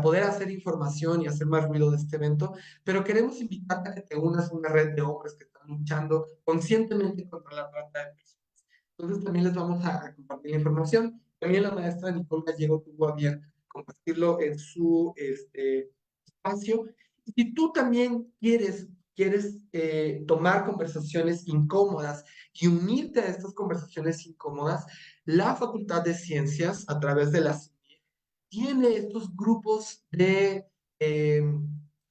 poder hacer información y hacer más ruido de este evento, pero queremos invitarte a que te unas a una red de hombres que están luchando conscientemente contra la trata de personas. Entonces también les vamos a compartir la información. También la maestra Nicole Gallego tuvo a bien compartirlo en su espacio. Y si tú también quieres tomar conversaciones incómodas y unirte a estas conversaciones incómodas, la Facultad de Ciencias, a través de la CIE, tiene estos grupos de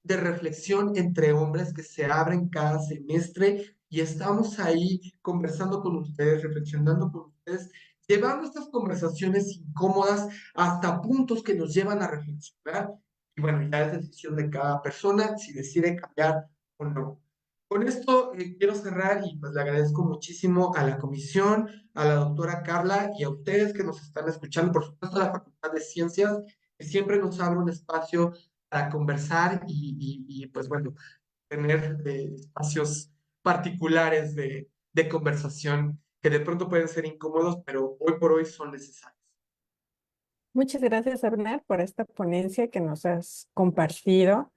reflexión entre hombres que se abren cada semestre y estamos ahí conversando con ustedes, reflexionando con ustedes, llevando estas conversaciones incómodas hasta puntos que nos llevan a reflexionar. Y bueno, ya es decisión de cada persona si decide cambiar o no. Con esto quiero cerrar y pues le agradezco muchísimo a la comisión, a la doctora Carla y a ustedes que nos están escuchando, por supuesto a la Facultad de Ciencias, que siempre nos abre un espacio para conversar y pues bueno, tener espacios particulares de conversación que de pronto pueden ser incómodos, pero hoy por hoy son necesarios.
Muchas gracias, Abner, por esta ponencia que nos has compartido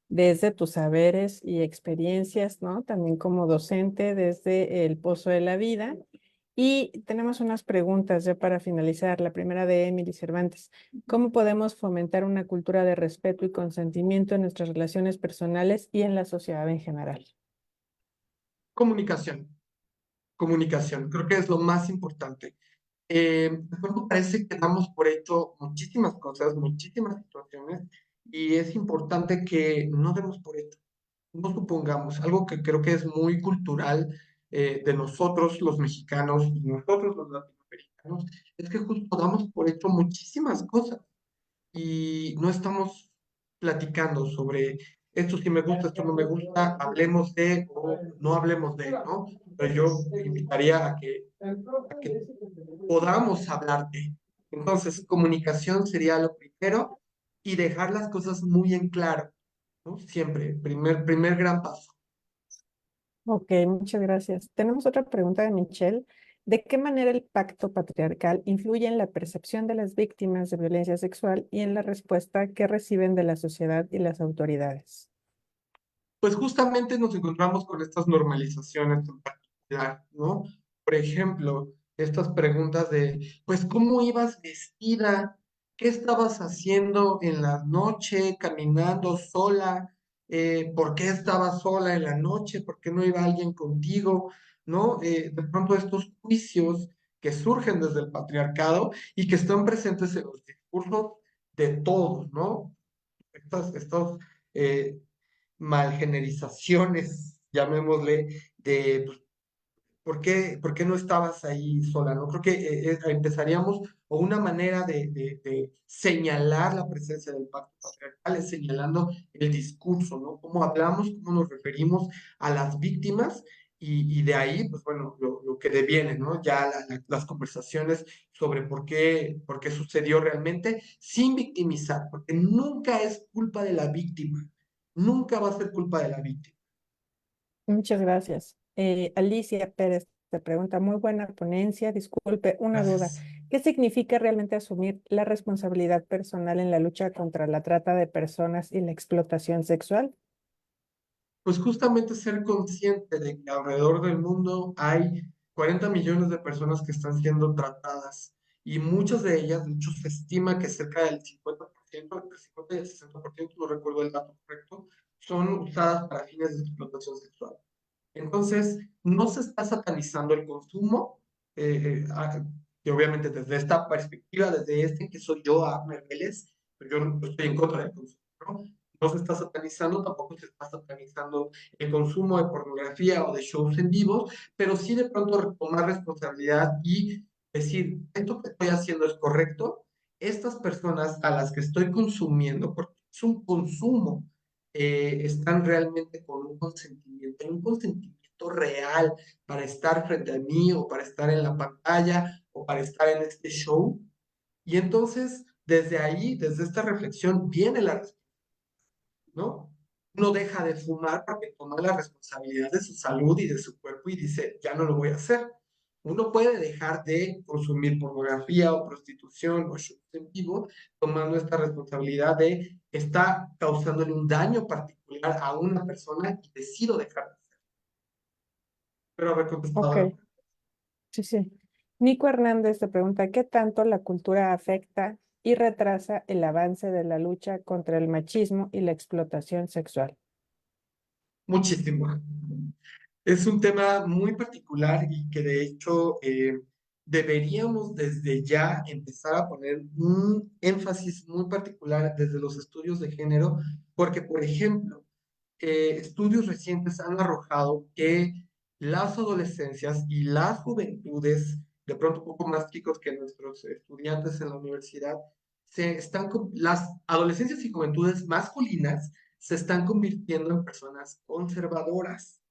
desde tus saberes y experiencias, ¿no? También como docente desde el Pozo de la Vida. Y tenemos unas preguntas ya para finalizar. La primera de Emily Cervantes. ¿Cómo podemos fomentar una cultura de respeto y consentimiento en nuestras relaciones personales y en la sociedad en general?
Comunicación, comunicación, creo que es lo más importante. De pronto parece que damos por hecho muchísimas cosas, muchísimas situaciones, y es importante que no demos por hecho, no supongamos, algo que creo que es muy cultural de nosotros los mexicanos y nosotros los latinoamericanos, es que justo damos por hecho muchísimas cosas y no estamos platicando sobre esto sí me gusta, esto no me gusta, hablemos de o no hablemos de, ¿no? Pero yo invitaría a que podamos hablar de. Entonces, comunicación sería lo primero y dejar las cosas muy en claro, ¿no? Siempre, primer gran paso.
Ok, muchas gracias. Tenemos otra pregunta de Michelle. ¿De qué manera el pacto patriarcal influye en la percepción de las víctimas de violencia sexual y en la respuesta que reciben de la sociedad y las autoridades?
Pues justamente nos encontramos con estas normalizaciones en particular, ¿no? Por ejemplo, estas preguntas de, pues, ¿cómo ibas vestida? ¿Qué estabas haciendo en la noche, caminando sola? ¿Por qué estabas sola en la noche? ¿Por qué no iba alguien contigo? ¿No? De pronto estos juicios que surgen desde el patriarcado y que están presentes en los discursos de todos, ¿no? Estas eh, malgenerizaciones, llamémosle, de pues, ¿por qué no estabas ahí sola? ¿No? Creo que empezaríamos, o una manera de señalar la presencia del pacto patriarcal es señalando el discurso, ¿no? Cómo hablamos, cómo nos referimos a las víctimas. Y de ahí, pues bueno, lo que deviene, ¿no? Ya las conversaciones sobre por qué sucedió realmente, sin victimizar, porque nunca es culpa de la víctima, nunca va a ser culpa de la víctima.
Muchas gracias. Alicia Pérez te pregunta, muy buena ponencia. Disculpe, una duda.
Gracias.
¿Qué significa realmente asumir la responsabilidad personal en la lucha contra la trata de personas y la explotación sexual?
Pues justamente ser consciente de que alrededor del mundo hay 40 millones de personas que están siendo tratadas y muchas de ellas, de hecho, se estima que cerca del 50%, entre el 50 y el 60%, no recuerdo el dato correcto, son usadas para fines de explotación sexual. Entonces, no se está satanizando el consumo, que obviamente desde esta perspectiva, desde este que soy yo, Abner Vélez, pero yo no estoy en contra del consumo, ¿no? No se está satanizando, tampoco se está satanizando el consumo de pornografía o de shows en vivo, pero sí de pronto tomar responsabilidad y decir, esto que estoy haciendo es correcto, estas personas a las que estoy consumiendo, porque es un consumo, están realmente con un consentimiento real para estar frente a mí o para estar en la pantalla o para estar en este show. Y entonces, desde ahí, desde esta reflexión, viene la respuesta, ¿no? Uno deja de fumar porque toma la responsabilidad de su salud y de su cuerpo y dice, ya no lo voy a hacer. Uno puede dejar de consumir pornografía o prostitución o shows en vivo tomando esta responsabilidad de está causándole un daño particular a una persona y decido dejar de hacerlo. Espero haber contestado
Ok,
la pregunta.
sí, sí. Nico Hernández te pregunta, ¿qué tanto la cultura afecta y retrasa el avance de la lucha contra el machismo y la explotación sexual?
Muchísimo. Es un tema muy particular y que de hecho deberíamos desde ya empezar a poner un énfasis muy particular desde los estudios de género, porque, por ejemplo, estudios recientes han arrojado que las adolescencias y las juventudes, de pronto un poco más chicos que nuestros estudiantes en la universidad, las adolescencias y juventudes masculinas se están convirtiendo en personas conservadoras,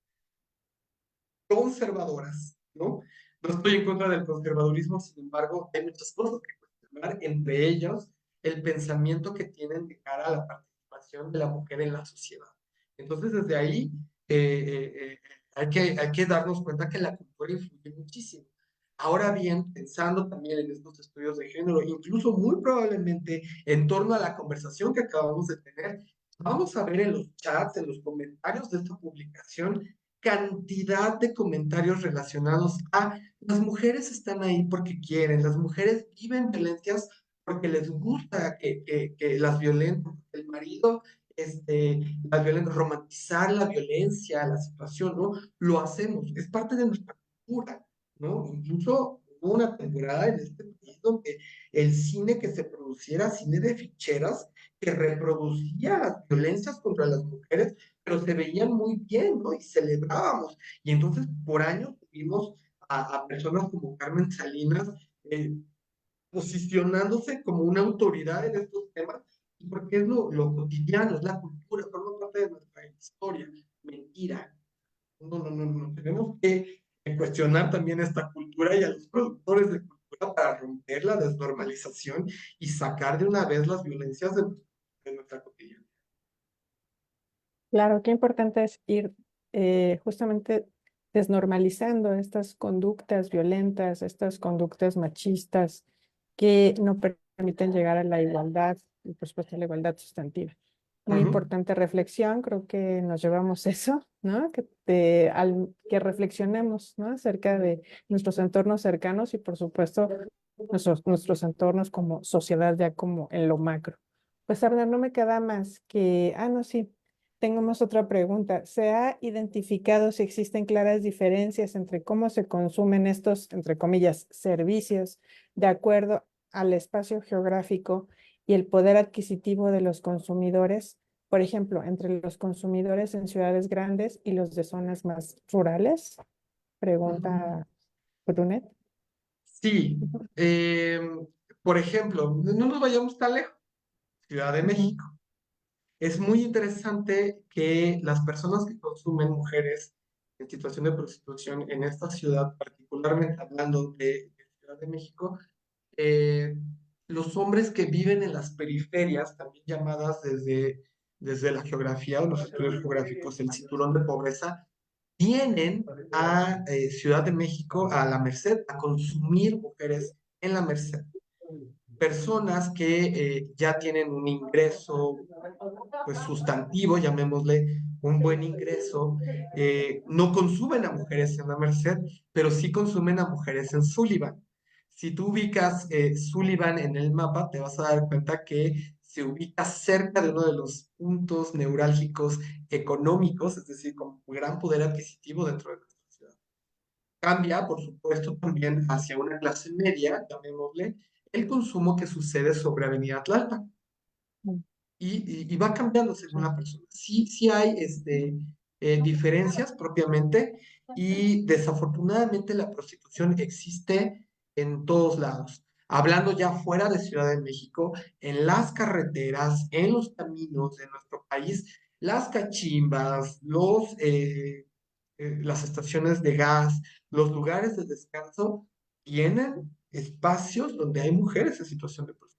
¿no? No estoy en contra del conservadurismo, sin embargo, hay muchas cosas que cuestionar, entre ellos el pensamiento que tienen de cara a la participación de la mujer en la sociedad. Entonces, desde ahí hay que darnos cuenta que la cultura influye muchísimo. Ahora bien, pensando también en estos estudios de género, incluso muy probablemente en torno a la conversación que acabamos de tener, vamos a ver en los chats, en los comentarios de esta publicación, cantidad de comentarios relacionados a las mujeres están ahí porque quieren, las mujeres viven violencias porque les gusta que las violenten, el marido, las violencias, romantizar la violencia, la situación, ¿no? Lo hacemos, es parte de nuestra cultura, ¿no? Incluso hubo una temporada en este país donde el cine que se produciera, cine de ficheras, que reproducía las violencias contra las mujeres, pero se veían muy bien, ¿no? Y celebrábamos. Y entonces por años tuvimos a personas como Carmen Salinas posicionándose como una autoridad en estos temas, y porque es lo cotidiano, es la cultura, forma parte de nuestra historia. Mentira. No, no, no, no. Tenemos que cuestionar también esta cultura y a los productores de cultura para romper la desnormalización y sacar de una vez las violencias de nuestra cotidiana.
Claro, qué importante es ir justamente desnormalizando estas conductas violentas, estas conductas machistas que no permiten llegar a la igualdad y por supuesto a la igualdad sustantiva. Muy
Ujú.
importante reflexión, creo que nos llevamos eso, ¿no? Que reflexionemos, ¿no? Acerca de nuestros entornos cercanos y por supuesto nuestros entornos como sociedad ya como en lo macro. Pues Abner, no me queda más que, no, sí. Tengamos otra pregunta. ¿Se ha identificado si existen claras diferencias entre cómo se consumen estos, entre comillas, servicios de acuerdo al espacio geográfico y el poder adquisitivo de los consumidores? Por ejemplo, entre los consumidores en ciudades grandes y los de zonas más rurales.
Ujú.
Pregunta Brunet.
Sí,
Ujú,
eh, por ejemplo, no nos vayamos tan lejos, Ciudad de
ujú,
México. Es muy interesante que las personas que consumen mujeres en situación de prostitución en esta ciudad, particularmente hablando de Ciudad de México, eh, los hombres que viven en las periferias, también llamadas desde la geografía o los estudios geográficos, el cinturón de pobreza, vienen a Ciudad de México, a la Merced, a consumir mujeres en la Merced. Personas que ya tienen un ingreso pues sustantivo, llamémosle un buen ingreso, no consumen a mujeres en la Merced, pero sí consumen a mujeres en Sullivan. Si tú ubicas Sullivan en el mapa, te vas a dar cuenta que se ubica cerca de uno de los puntos neurálgicos económicos, es decir, con gran poder adquisitivo dentro de nuestra ciudad. Cambia, por supuesto, también hacia una clase media, llamémosle, el consumo que sucede sobre Avenida Tlalpan
ujú.
y va cambiando según la persona. Sí, sí hay diferencias propiamente y desafortunadamente la prostitución existe en todos lados. Hablando ya fuera de Ciudad de México, en las carreteras, en los caminos de nuestro país, las cachimbas, las estaciones de gas, los lugares de descanso, tienen espacios donde hay mujeres en situación de prostitución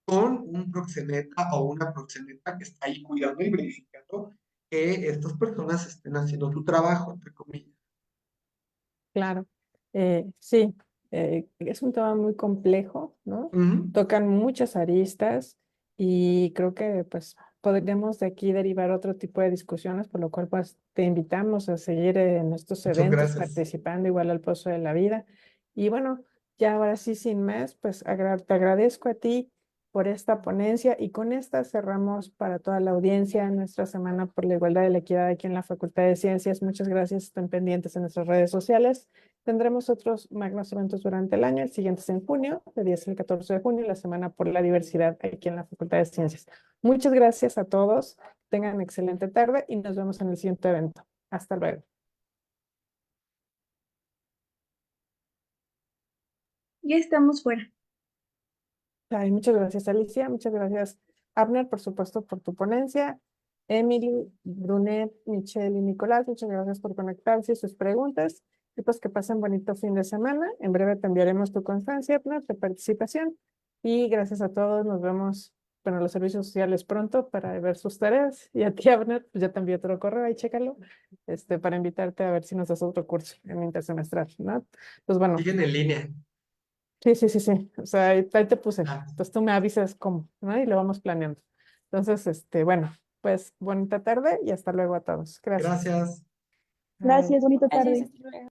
con un proxeneta o una proxeneta que está ahí cuidando y verificando que estas personas estén haciendo su trabajo, entre comillas.
Claro, sí, es un tema muy complejo, ¿no?
Ujú.
Tocan muchas aristas y creo que pues podríamos de aquí derivar otro tipo de discusiones, por lo cual pues te invitamos a seguir en estos
Muchas
eventos
gracias.
participando igual al Pozo de la Vida. Y bueno, ya ahora sí, sin más, pues te agradezco a ti por esta ponencia y con esta cerramos para toda la audiencia nuestra Semana por la Igualdad y la Equidad aquí en la Facultad de Ciencias. Muchas gracias, estén pendientes en nuestras redes sociales. Tendremos otros magnos eventos durante el año. El siguiente es en junio, de 10 al 14 de junio, la Semana por la Diversidad aquí en la Facultad de Ciencias. Muchas gracias a todos. Tengan excelente tarde y nos vemos en el siguiente evento. Hasta luego.
Ya estamos fuera.
Ay, muchas gracias, Alicia. Muchas gracias, Abner, por supuesto, por tu ponencia. Emily, Brunet, Michelle y Nicolás, muchas gracias por conectarse y sus preguntas. Y pues que pasen bonito fin de semana. En breve te enviaremos tu constancia, Abner, de participación. Y gracias a todos. Nos vemos bueno, los servicios sociales pronto para ver sus tareas. Y a ti, Abner, pues ya te envié otro correo, ahí chécalo, para invitarte a ver si nos das otro curso en intersemestral, ¿no? Pues bueno.
Siguen en línea.
Sí, sí, sí, sí. O sea, ahí te puse.
Ah,
Entonces tú me avisas cómo, ¿no? Y lo vamos planeando. Entonces, bueno, pues bonita tarde y hasta luego a todos. Gracias.
gracias.
Gracias, bonita
Gracias,
tarde.
hasta luego.